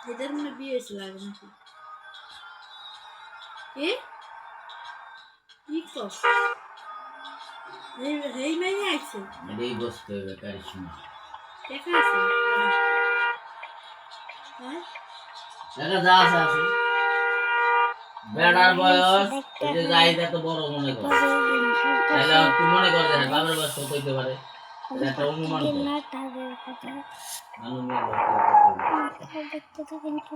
এদের মনে বিয়ে হয়েছিল আগে নাকি কি কস এই মেয়ে আইছে এই বসতে হবে কারিশমা দেখা আছে হ্যাঁ দেখা যা আছে আছে বেড়ার বয়স এই যে যাইদা তো বড় মনে করে তাহলে তুই মনে কর যে বাবার বয়স কত হইতে পারে এটা অনুমান কর অনুমান দেখতে তো কিন্তু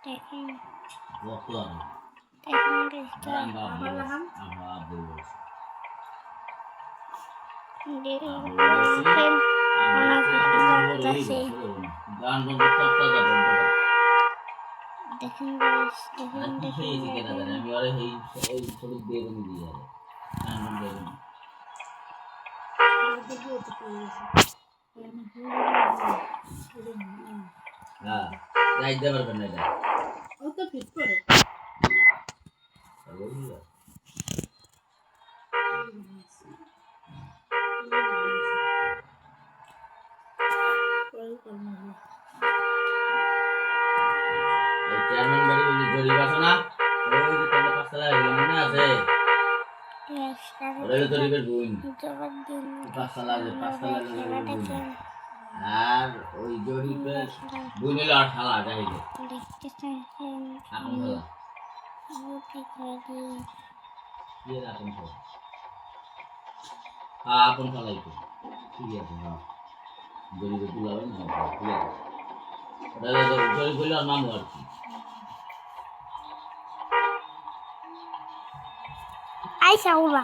দেখেন বকলাম দেখেন গান বন্ধ করতে যাবে দেখেন আমি আরে এই ছোট দিয়ে দিয়ে যাবে গান বন্ধ হ্যাঁ যাই দেবার কেন এটা ও তো ফিট করে চেয়ারম্যান বাড়ি ওই গরিব আছে না ওই যে তোমার পাঁচতলা মনে আছে ওই গরিবের বোন পাঁচতলা আর ওই গরিবের বোনের আঠালা যাইলে এখন খেলা কি এখন খেলা হ্যাঁ আপন খেলাই তো ঠিক আছে হ্যাঁ গরিবের তুলাবে না ঠিক আছে গরিব বললে আর মামু আর কি আইসা উড়া